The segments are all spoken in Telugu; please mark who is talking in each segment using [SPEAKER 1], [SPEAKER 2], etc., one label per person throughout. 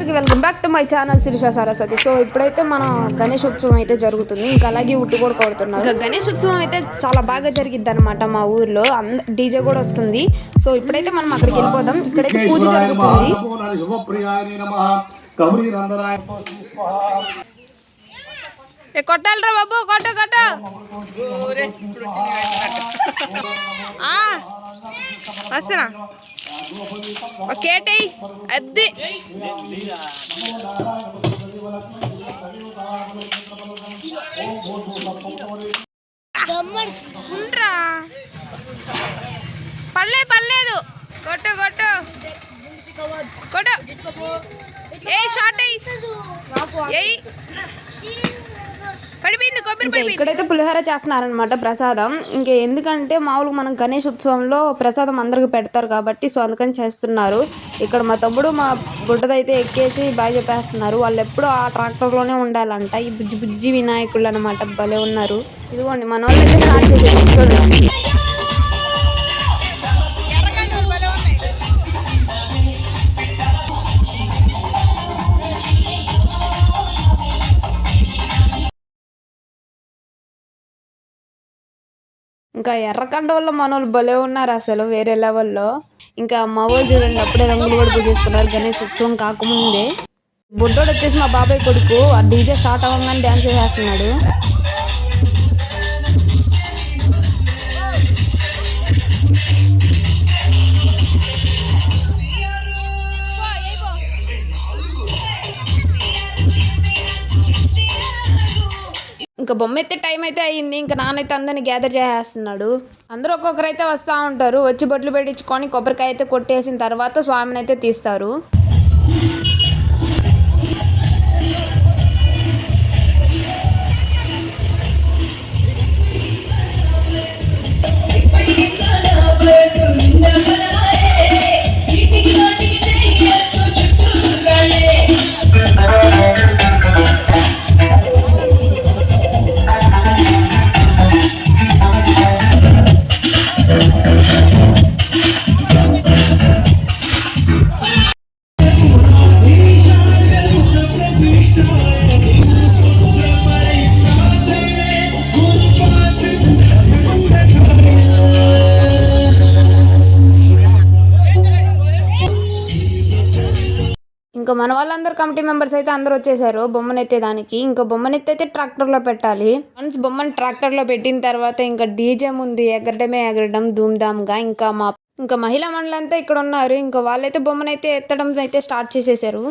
[SPEAKER 1] అందరికీ welcome back to my channel Sirisha Saraswathi. So ఇప్పుడైతే మన గణేష్ ఉత్సవం అయితే జరుగుతుంది. ఇంకా అలాగే ఉట్టి కూడా కొడుతున్నారు. ఇంకా గణేష్ ఉత్సవం అయితే చాలా బాగా జరిగిద్ది అనమాట మా ఊర్లో. డీజే కూడా వస్తుంది. సో ఇప్పుడైతే మనం అక్కడికి వెళ్ళిపోదాం. ఇక్కడైతే పూజ జరుగుతుంది. కొట్టాలరా బాబు, కొట్ట కొట్ట. వస్తున్నా ఒకేటి అద్ది. పర్లేదు కొట్టు కొట్టు కొట్టు. ఏ షార్ట్ ఇక్కడైతే పులిహోర చేస్తున్నారనమాట ప్రసాదం. ఇంకా ఎందుకంటే మామూలుగా మనం గణేష్ ఉత్సవంలో ప్రసాదం అందరికి పెడతారు కాబట్టి సో అందుకని చేస్తున్నారు. ఇక్కడ మా తమ్ముడు మా బుడ్డదైతే ఎక్కేసి బాగా చెప్పేస్తున్నారు. వాళ్ళు ఎప్పుడూ ఆ ట్రాక్టర్లోనే ఉండాలంట. ఈ బుజ్జి బుజ్జి వినాయకుళ్ళు అనమాట, భలే ఉన్నారు. ఇదిగోండి మన వాళ్ళు అయితే స్టార్ట్ చేసేసి చూడండి. ఇంకా ఎర్రకండ వల్ల మనోళ్ళు భలే ఉన్నారు అసలు, వేరే లెవెల్లో. ఇంకా మా వాళ్ళు చూడండి అప్పుడే రంగులు కూడా పూసేసుకున్నారు గణేష్ ఉత్సవం కాకముందే. బుడ్డోడు వచ్చేసి మా బాబాయ్ కొడుకు, ఆ డీజే స్టార్ట్ అవ్వగానే డ్యాన్స్ చేసేస్తున్నాడు. ఇంకా బొమ్మ ఎత్తే టైం అయితే అయ్యింది. ఇంకా నాన్నైతే అందరిని గ్యాదర్ చేసేస్తున్నాడు. అందరూ ఒక్కొక్కరైతే వస్తూ ఉంటారు. వచ్చి బొట్లు పెట్టించుకొని కొబ్బరికాయ అయితే కొట్టేసిన తర్వాత స్వామిని అయితే తీస్తారు. ఇంకా మన వాళ్ళందరూ కమిటీ మెంబర్స్ అయితే అందరూ వచ్చేసారు బొమ్మనెత్తే దానికి. ఇంకా బొమ్మనెత్తి అయితే ట్రాక్టర్లో పెట్టాలి. వన్స్ బొమ్మను ట్రాక్టర్లో పెట్టిన తర్వాత ఇంకా డీజే ముందు ఎగరడం ధూమ్ధామ్గా. ఇంకా మహిళా మండలంతా ఇక్కడ ఉన్నారు. ఇంకా వాళ్ళైతే బొమ్మనైతే ఎత్తడం అయితే స్టార్ట్ చేసేసారు.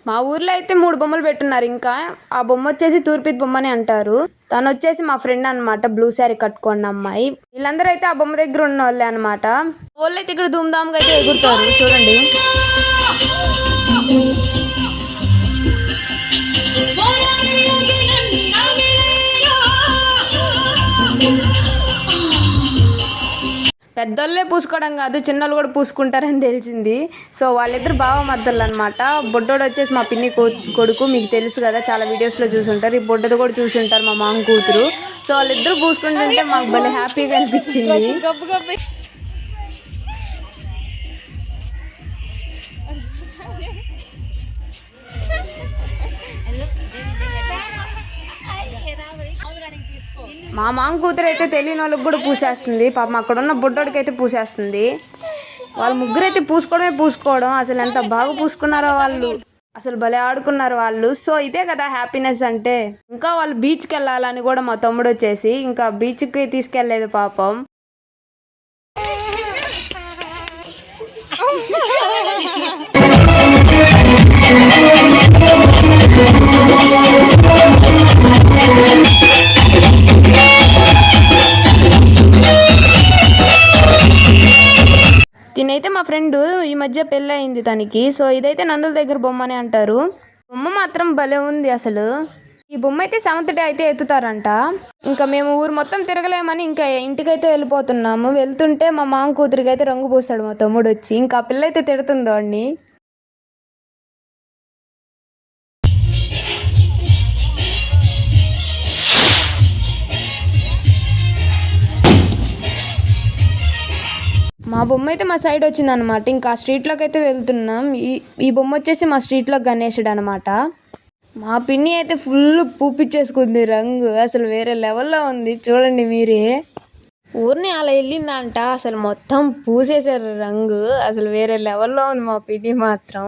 [SPEAKER 1] మా ఊర్లో అయితే 3 బొమ్మలు పెట్టున్నారు. ఇంకా ఆ బొమ్మ వచ్చేసి తూర్పిత్ బొమ్మని అంటారు. తను వచ్చేసి మా ఫ్రెండ్ అనమాట, బ్లూ శారీ కట్టుకున్న అమ్మాయి. వీళ్ళందరూ అయితే ఆ బొమ్మ దగ్గర ఉన్న వాళ్ళే అనమాట. వాళ్ళు అయితే ఇక్కడ ధూమ్ధామ్గా అయితే ఎగురుతారు చూడండి. పెద్దోళ్ళే పూసుకోవడం కాదు, చిన్నోళ్ళు కూడా పూసుకుంటారని తెలిసింది. సో వాళ్ళిద్దరు బావ మర్దలు అనమాట. బొడ్డోడు వచ్చేసి మా పిన్ని కొడుకు, మీకు తెలుసు కదా, చాలా వీడియోస్లో చూసుంటారు. ఈ బొడ్డది కూడా చూసుంటారు, మా మామ కూతురు. సో వాళ్ళిద్దరు పూసుకుంటుంటే మాకు భలే హ్యాపీగా అనిపించింది. మా మామ కూతురు అయితే తెలియని వాళ్ళకి కూడా పూసేస్తుంది. పాపం అక్కడ ఉన్న బుడ్డోడికి అయితే పూసేస్తుంది. వాళ్ళు ముగ్గురు అయితే పూసుకోవడం అసలు ఎంత బాగా పూసుకున్నారో వాళ్ళు, అసలు భలే ఆడుకున్నారు వాళ్ళు. సో ఇదే కదా హ్యాపీనెస్ అంటే. ఇంకా వాళ్ళు బీచ్కి వెళ్ళాలని కూడా మా తమ్ముడు వచ్చేసి ఇంకా బీచ్కి తీసుకెళ్ళలేదు పాపం. తినైతే మా ఫ్రెండ్ ఈ మధ్య పెళ్ళి అయింది తనకి. సో ఇదైతే నందుల దగ్గర బొమ్మ అని అంటారు. బొమ్మ మాత్రం భలే ఉంది అసలు. ఈ బొమ్మ అయితే 7th డే అయితే ఎత్తుతారంట. ఇంకా మేము ఊరు మొత్తం తిరగలేమని ఇంకా ఇంటికైతే వెళ్ళిపోతున్నాము. వెళ్తుంటే మా మామ కూతురికి అయితే రంగు పూస్తాడు మా తమ్ముడు వచ్చి. ఇంకా ఆ పిల్ల అయితే తిడుతుందో అండి. మా బొమ్మ అయితే మా సైడ్ వచ్చిందనమాట. ఇంకా ఆ స్ట్రీట్లోకి అయితే వెళ్తున్నాం. ఈ బొమ్మ వచ్చేసి మా స్ట్రీట్లో గణేశుడు అనమాట. మా పిన్ని అయితే ఫుల్ పూపిచ్చేసుకుంది రంగు, అసలు వేరే లెవెల్లో ఉంది చూడండి మీరే. ఊరిని అలా వెళ్ళిందంట, అసలు మొత్తం పూసేసారు రంగు, అసలు వేరే లెవెల్లో ఉంది మా పిన్ని మాత్రం.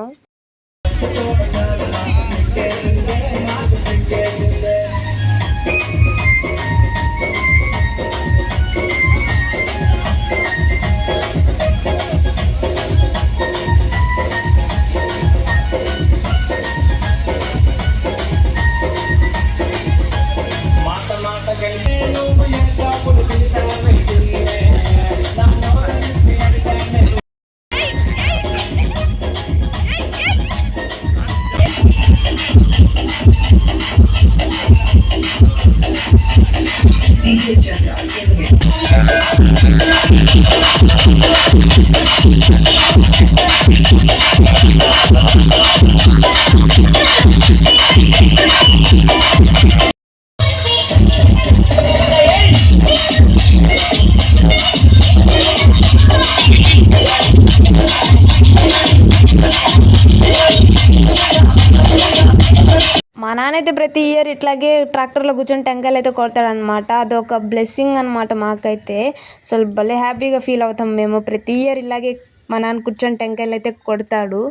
[SPEAKER 1] మా నాన్న అయితే ప్రతి ఇయర్ ఇట్లాగే ట్రాక్టర్లో కూర్చొని టెంకాయలు అయితే కొడతాడనమాట. అదొక బ్లెస్సింగ్ అనమాట మాకైతే. అసలు భలే హ్యాపీగా ఫీల్ అవుతాం మేము. ప్రతి ఇయర్ ఇలాగే మా నాన్న కూర్చొని టెంకాయలు అయితే కొడతాడు.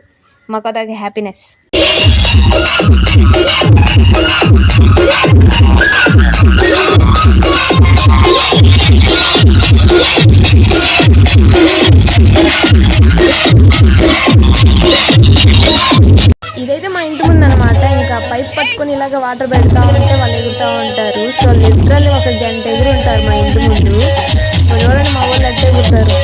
[SPEAKER 1] మాకు అదొక హ్యాపీనెస్. ఇదైతే మా ఇంటి ముందు అనమాట. ఇంకా పైప్ పట్టుకొని ఇలాగ వాటర్ పెడతా ఉంటే వాళ్ళు ఎగురుతూ ఉంటారు. సో లిటరల్లీ ఒక గంట ఎగురు ఉంటారు మా ఇంటి ముందు. చూడండి మా వాళ్ళు ఎట్ట ఎగురుతారు.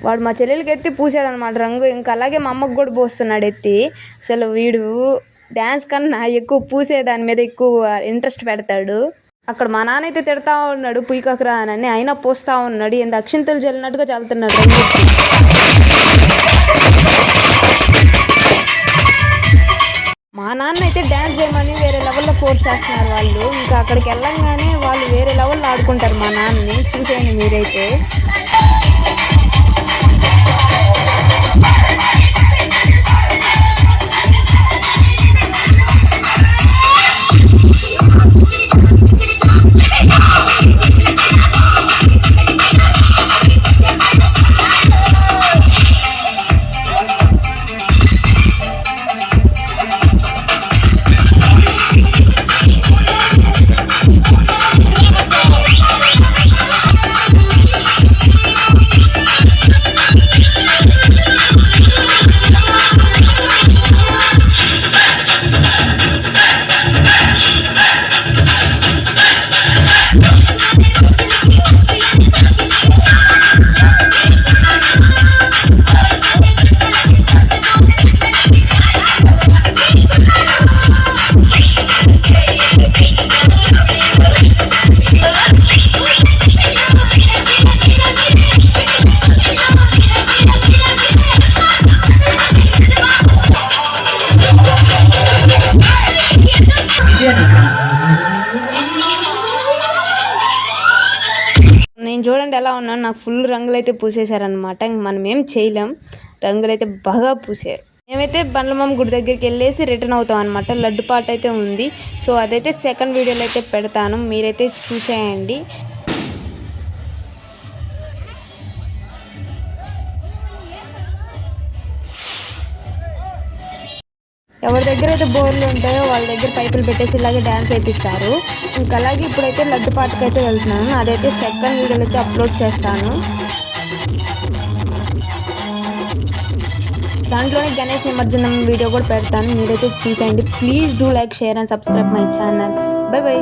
[SPEAKER 1] వాడు మా చెల్లెలకి ఎత్తి పూసాడు అనమాట రంగు. ఇంకా అలాగే మా అమ్మకు కూడా పోస్తున్నాడు ఎత్తి. అసలు వీడు డ్యాన్స్ కన్నా ఎక్కువ పూసే దాని మీద ఎక్కువ ఇంట్రెస్ట్ పెడతాడు. అక్కడ మా నాన్న అయితే తిడతా ఉన్నాడు పుయ్యకరా అని, అయినా పోస్తా ఉన్నాడు. ఎంత అక్షింతలు చల్లినట్టుగా చల్లుతున్నాడు రంగు. మా నాన్న అయితే డ్యాన్స్ చేయమని వేరే లెవెల్లో ఫోర్స్ చేస్తున్నారు వాళ్ళు. ఇంకా అక్కడికి వెళ్ళంగానే వాళ్ళు వేరే లెవెల్లో ఆడుకుంటారు మా నాన్నని. చూసేయండి మీరైతే. నేను చూడండి ఎలా ఉన్నాను, నాకు ఫుల్ రంగులు అయితే పూసేశారనమాట. ఇంక మనం ఏం చేయలేం, రంగులు అయితే బాగా పూసారు. మేమైతే బండ్లమామ గుడి దగ్గరికి వెళ్ళేసి రిటర్న్ అవుతాం అనమాట. లడ్డు పాట అయితే ఉంది, సో అదైతే సెకండ్ వీడియోలో అయితే పెడతాను, మీరైతే చూసేయండి. ఎవరి దగ్గర అయితే బోర్లు ఉంటాయో వాళ్ళ దగ్గర పైపులు పెట్టేసి ఇలాగే డ్యాన్స్ వేయిస్తారు. ఇంకా అలాగే ఇప్పుడైతే లడ్డు పాటకి అయితే వెళ్తున్నాను, అదైతే సెకండ్ వీడియోలో అయితే అప్లోడ్ చేస్తాను. దాంట్లోనే గణేష్ నిమజ్జనం వీడియో కూడా పెడతాను, మీరైతే చూసేయండి. Please do like, share and subscribe my channel. By by.